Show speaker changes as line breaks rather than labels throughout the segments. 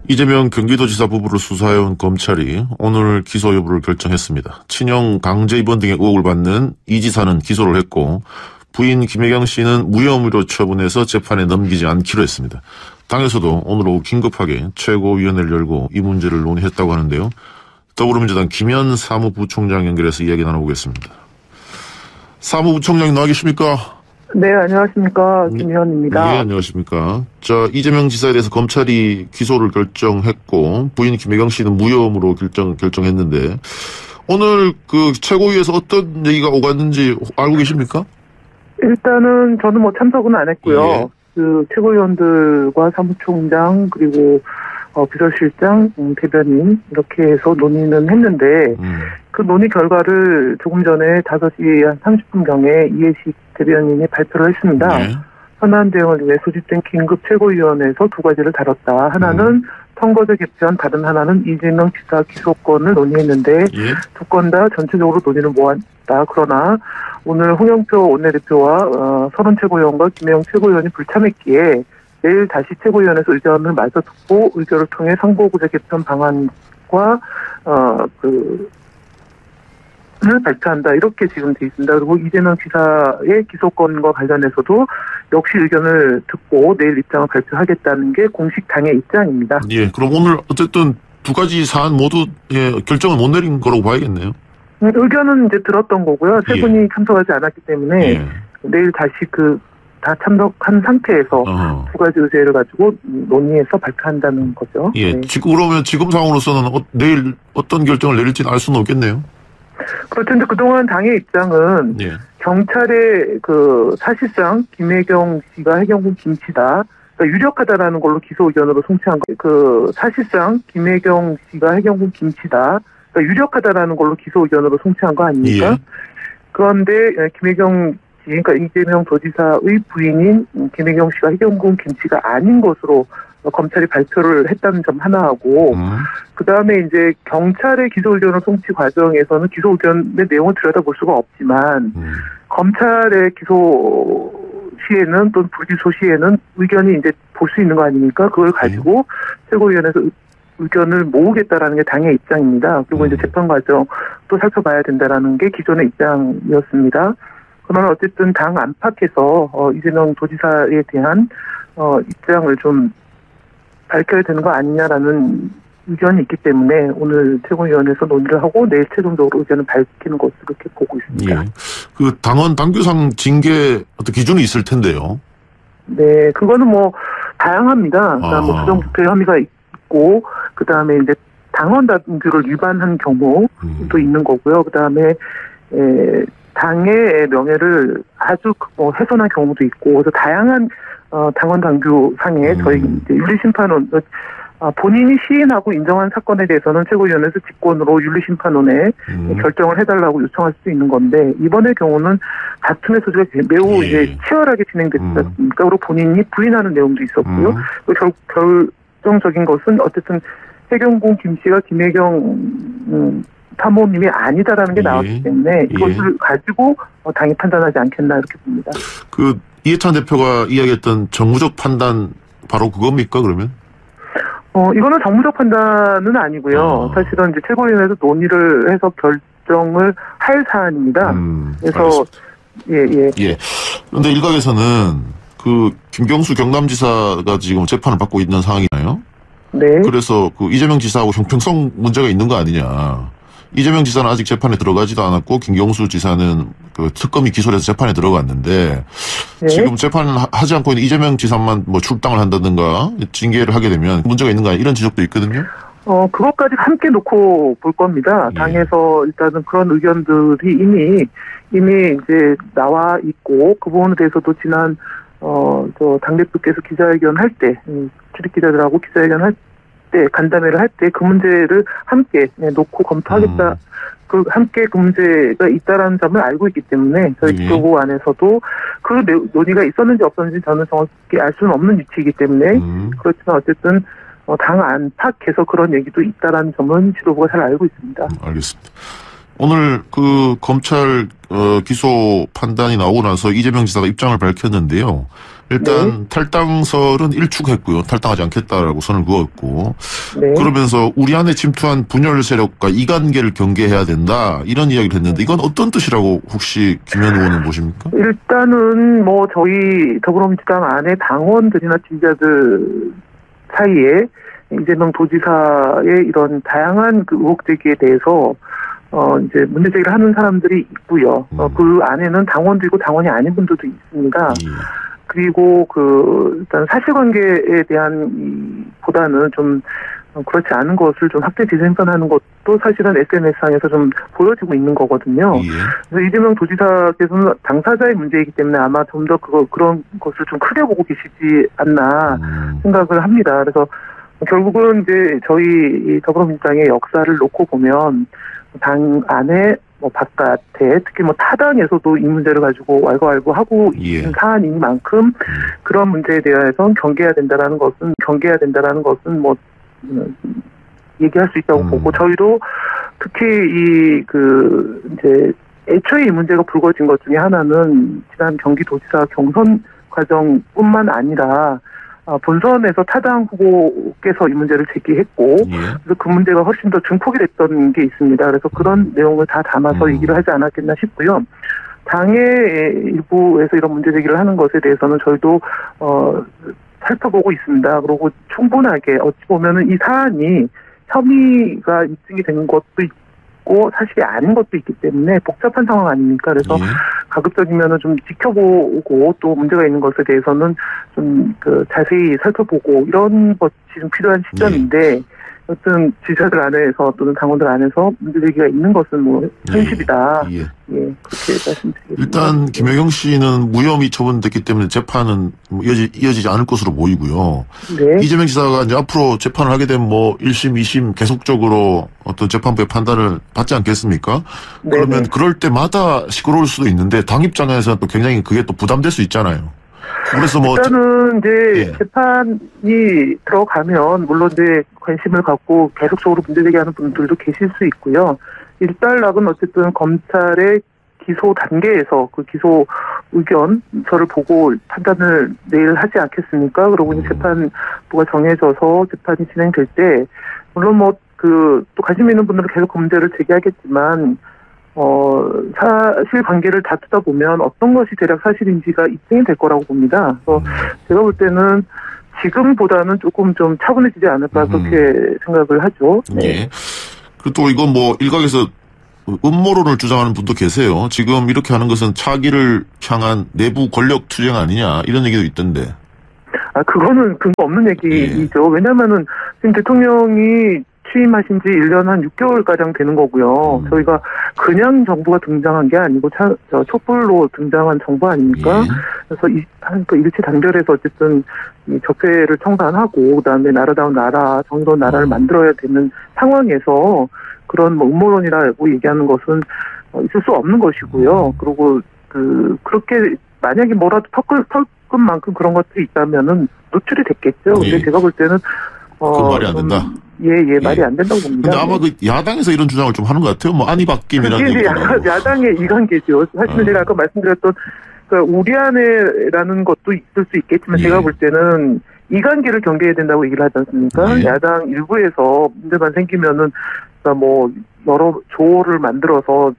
이재명 경기도지사 부부를 수사해온 검찰이 오늘 기소 여부를 결정했습니다. 친형 강제 입원 등의 의혹을 받는 이 지사는 기소를 했고 부인 김혜경 씨는 무혐의로 처분해서 재판에 넘기지 않기로 했습니다. 당에서도 오늘 오후 긴급하게 최고위원회를 열고 이 문제를 논의했다고 하는데요. 더불어민주당 김현 사무부총장 연결해서 이야기 나눠보겠습니다. 사무부총장님 나와 계십니까?
네, 안녕하십니까. 김현입니다.
네, 안녕하십니까. 이재명 지사에 대해서 검찰이 기소를 결정했고, 부인 김혜경 씨는 무혐의로 결정했는데, 오늘 그 최고위에서 어떤 얘기가 오갔는지 알고 계십니까?
일단은 저는 참석은 안 했고요.
예.
그 최고위원들과 사무총장, 그리고 비서실장, 대변인, 이렇게 해서 논의는 했는데, 그 논의 결과를 조금 전에 5시 한 30분경에 이해식 대변인이 발표를 했습니다.
예.
현안 대응을 위해 소집된 긴급 최고위원회에서 두 가지를 다뤘다. 하나는 선거제 개편, 다른 하나는 이재명 지사 기소권을 논의했는데
예.
두 건 다 전체적으로 논의를 모았다. 그러나 오늘 홍영표 원내대표와 서른 최고위원과 김혜영 최고위원이 불참했기에 내일 다시 최고위원회에서 의견을 마저 듣고 의결을 통해 선거구제 개편 방안과 를 발표한다. 이렇게 지금 돼 있습니다. 그리고 이재명 지사의 기소권과 관련해서도 역시 의견을 듣고 내일 입장을 발표하겠다는 게 공식 당의 입장입니다.
예, 그럼 오늘 어쨌든 두 가지 사안 모두 결정을 못 내린 거라고 봐야겠네요.
의견은 이제 들었던 거고요. 세 분이 참석하지 않았기 때문에 내일 다시 다 참석한 상태에서 두 가지 의제를 가지고 논의해서 발표한다는 거죠.
예,
네.
그러면 지금 상황으로서는 내일 어떤 결정을 내릴지는 알 수는 없겠네요.
그렇죠. 그동안 당의 입장은 경찰의 사실상 김혜경 씨가 해경군 김치다. 그러니까 유력하다라는 걸로 기소 의견으로 송치한 거. 사실상 김혜경 씨가 해경군 김치다. 그러니까 유력하다라는 걸로 기소 의견으로 송치한 거 아닙니까?
예.
그런데 김혜경 씨, 그러니까 이재명 도지사의 부인인 김혜경 씨가 해경군 김치가 아닌 것으로 검찰이 발표를 했다는 점 하나하고, 그 다음에 이제 경찰의 기소 의견을 송치 과정에서는 기소 의견의 내용을 들여다볼 수가 없지만, 검찰의 기소 시에는 또는 불기소 시에는 의견이 이제 볼 수 있는 거 아닙니까? 그걸 가지고 최고위원회에서 의견을 모으겠다라는 게 당의 입장입니다. 그리고 이제 재판 과정 또 살펴봐야 된다라는 게 기존의 입장이었습니다. 그러나 어쨌든 당 안팎에서 이재명 도지사에 대한 입장을 좀 밝혀야 되는 거 아니냐라는 의견이 있기 때문에 오늘 최고위원회에서 논의를 하고 내일 최종적으로 의견을 밝히는 것으로 이렇게 보고 있습니다.
예. 그 당원 당규상 징계 어떤 기준이 있을 텐데요.
네, 그거는 다양합니다. 그러니까 부정부패 혐의가 있고, 그 다음에 이제 당원 당규를 위반한 경우도 있는 거고요. 그 다음에 당의 명예를 아주 훼손한 경우도 있고, 그래서 다양한 당원 당규상에 저희 이제 윤리심판원 본인이 시인하고 인정한 사건에 대해서는 최고위원회에서 직권으로 윤리심판원에 결정을 해달라고 요청할 수 있는 건데, 이번의 경우는 다툼의 소지가 매우 이제 치열하게 진행됐지 않습니까? 그리고 본인이 부인하는 내용도 있었고요. 결정적인 것은 어쨌든 해경군 김 씨가 김혜경 사모님이 아니다라는 게 나왔기 때문에 이것을 가지고 당이 판단하지 않겠나 이렇게 봅니다.
이해찬 대표가 이야기했던 정무적 판단 바로 그겁니까 그러면?
이거는 정무적 판단은 아니고요. 사실은 이제 최고위원회에서 논의를 해서 결정을 할 사안입니다. 그래서 예.
그런데 일각에서는 김경수 경남지사가 지금 재판을 받고 있는 상황이나요?
네.
그래서 이재명 지사하고 형평성 문제가 있는 거 아니냐? 이재명 지사는 아직 재판에 들어가지도 않았고 김경수 지사는 특검이 기소를 해서 재판에 들어갔는데 지금 재판을 하지 않고 있는 이재명 지사만 출당을 한다든가 징계를 하게 되면 문제가 있는 거 아니야? 이런 지적도 있거든요.
그것까지 함께 놓고 볼 겁니다. 당에서 일단은 그런 의견들이 이미 이제 나와 있고, 그 부분에 대해서도 지난 당대표께서 기자회견 할 때, 출입기자들하고 기자회견 할 때, 간담회를 할 때 그 문제를 함께 놓고 검토하겠다. 함께 그 문제가 있다라는 점을 알고 있기 때문에 저희 기소부 안에서도 그 논의가 있었는지 없었는지 저는 정확히 알 수는 없는 위치이기 때문에 그렇지만 어쨌든 당 안팎에서 그런 얘기도 있다라는 점은 지도부가 잘 알고 있습니다.
알겠습니다. 오늘 검찰 기소 판단이 나오고 나서 이재명 지사가 입장을 밝혔는데요. 일단 탈당설은 일축했고요. 탈당하지 않겠다라고 선을 그었고
네.
그러면서 우리 안에 침투한 분열 세력과 이관계를 경계해야 된다 이런 이야기를 했는데 이건 어떤 뜻이라고 혹시 김현 의원은 보십니까?
일단은 뭐 저희 더불어민주당 안에 당원들이나 지지자들 사이에 이재명 도지사의 이런 다양한 그 의혹 제기에 대해서 이제 문제 제기를 하는 사람들이 있고요. 그 안에는 당원도 있고 당원이 아닌 분들도 있습니다. 그리고 일단 사실관계에 대한 보다는 좀 그렇지 않은 것을 좀 학대 재생산하는 것도 사실은 SNS상에서 좀 보여지고 있는 거거든요. 그래서 이재명 도지사께서는 당사자의 문제이기 때문에 아마 좀 더 그런 것을 좀 크게 보고 계시지 않나 생각을 합니다. 그래서 결국은 이제 저희 이 더불어민주당의 역사를 놓고 보면 당 안에 뭐 바깥에 특히 뭐 타당에서도 이 문제를 가지고 왈가왈부하고 있는 사안이니만큼 그런 문제에 대해서 경계해야 된다라는 것은 뭐 얘기할 수 있다고 보고 저희도 특히 이제 애초에 이 문제가 불거진 것 중에 하나는 지난 경기도지사 경선 과정뿐만 아니라 본선에서 타당 후보께서 이 문제를 제기했고 그래서 그 문제가 훨씬 더 증폭이 됐던 게 있습니다. 그래서 그런 내용을 다 담아서 얘기를 하지 않았겠나 싶고요. 당의 일부에서 이런 문제 제기를 하는 것에 대해서는 저희도 살펴보고 있습니다. 그리고 충분하게 어찌 보면은 이 사안이 혐의가 입증이 된 것도 있고 사실이 아닌 것도 있기 때문에 복잡한 상황 아닙니까? 그래서 가급적이면은 좀 지켜보고 또 문제가 있는 것에 대해서는 좀 자세히 살펴보고 이런 것이 좀 필요한 시점인데 어떤 지자들 안에서 또는 당원들 안에서 문제 제기가 있는 것은 뭐 현실이다. 그렇게 말씀드리겠습니다.
일단 김혜경 씨는 무혐의 처분됐기 때문에 재판은 이어지지 않을 것으로 보이고요. 이재명 지사가 이제 앞으로 재판을 하게 되면 뭐 1심, 2심 계속적으로 어떤 재판부의 판단을 받지 않겠습니까? 그러면 그럴 때마다 시끄러울 수도 있는데 당 입장에서는 또 굉장히 그게 또 부담될 수 있잖아요. 그래서 뭐
일단은 이제 재판이 들어가면 물론 이제 관심을 갖고 계속적으로 문제 제기하는 분들도 계실 수 있고요. 일단락은 어쨌든 검찰의 기소 단계에서 그 기소 의견서를 보고 판단을 내일 하지 않겠습니까? 그러고 이제 재판부가 정해져서 재판이 진행될 때 물론 뭐 또 관심 있는 분들은 계속 그 문제를 제기하겠지만 사실 관계를 다투다 보면 어떤 것이 대략 사실인지가 입증이 될 거라고 봅니다. 그래서 제가 볼 때는 지금보다는 조금 좀 차분해지지 않을까 그렇게 생각을 하죠.
그리고 또 이건 뭐 일각에서 음모론을 주장하는 분도 계세요. 지금 이렇게 하는 것은 차기를 향한 내부 권력 투쟁 아니냐 이런 얘기도 있던데.
그거는 근거 없는 얘기죠. 왜냐면은 지금 대통령이 취임하신 지 1년 한 6개월가량 되는 거고요. 저희가 그냥 정부가 등장한 게 아니고 촛불로 등장한 정부 아닙니까? 그래서 일치 단결해서 어쨌든 이 적폐를 청산하고 그다음에 나라다운 나라, 정의로운 나라를 만들어야 되는 상황에서 그런 뭐 음모론이라고 얘기하는 것은 있을 수 없는 것이고요. 그리고 그렇게 만약에 뭐라도 턱금 만큼 그런 것들이 있다면은 노출이 됐겠죠. 근데 제가 볼 때는
그 말이 안 된다.
말이 안 된다고 봅니다.
근데 아마 그 야당에서 이런 주장을 좀 하는 것 같아요. 뭐 안이 바뀜이라는
얘기가. 야당의 이관계죠. 사실은 제가 아까 말씀드렸던 우리 안에라는 것도 있을 수 있겠지만 제가 볼 때는 이관계를 경계해야 된다고 얘기를 하지 않습니까? 야당 일부에서 문제만 생기면은 뭐 여러 조를 만들어서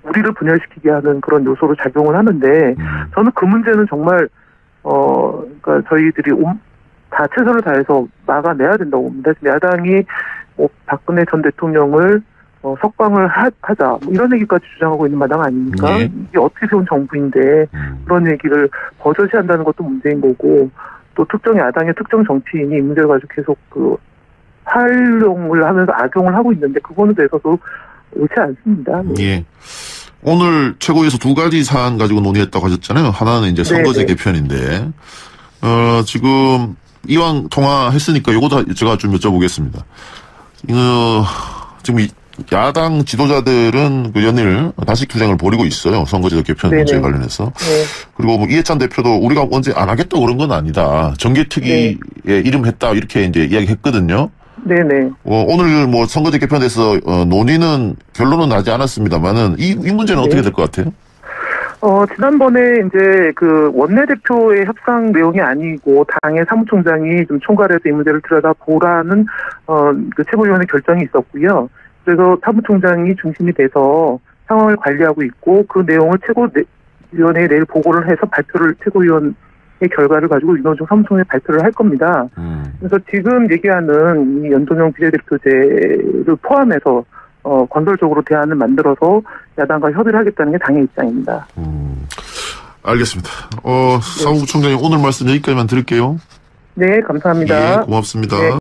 우리를 분열시키게 하는 그런 요소로 작용을 하는데 저는 그 문제는 정말 그러니까 저희들이 다 최선을 다해서 막아내야 된다고 봅니다. 야당이 박근혜 전 대통령을 석방을 하자 뭐 이런 얘기까지 주장하고 있는 마당 아닙니까? 이게 어떻게 세운 정부인데 그런 얘기를 버젓이 한다는 것도 문제인 거고 또 특정 야당의 특정 정치인이 이 문제를 가지고 계속 활용을 하면서 악용을 하고 있는데 그거에 대해서도 옳지 않습니다.
오늘 최고위에서 두 가지 사안 가지고 논의했다고 하셨잖아요. 하나는 이제 선거제 개편인데 지금 이왕 통화했으니까 요거 제가 좀 여쭤보겠습니다. 지금 야당 지도자들은 그 연일 단식 투쟁을 벌이고 있어요. 선거제도 개편 문제 관련해서. 그리고 뭐 이해찬 대표도 우리가 언제 안 하겠다고 그런 건 아니다. 정개특위에 이름했다 이렇게 이제 이야기했거든요. 오늘 뭐 선거제 개편에서 논의는 결론은 나지 않았습니다만은 이 문제는 어떻게 될 것 같아요?
지난번에 이제 그 원내대표의 협상 내용이 아니고 당의 사무총장이 좀 총괄해서 이 문제를 들여다보라는 그 최고위원회 결정이 있었고요. 그래서 사무총장이 중심이 돼서 상황을 관리하고 있고 그 내용을 최고위원회에 내일 보고를 해서 발표를 최고위원회 결과를 가지고 윤호중 사무총장이 발표를 할 겁니다. 그래서 지금 얘기하는 이 연동형 비례대표제를 포함해서 건설적으로 대안을 만들어서 야당과 협의를 하겠다는 게 당의 입장입니다.
알겠습니다. 사무총장님 오늘 말씀 여기까지만 드릴게요.
네, 감사합니다.
예, 고맙습니다.
네.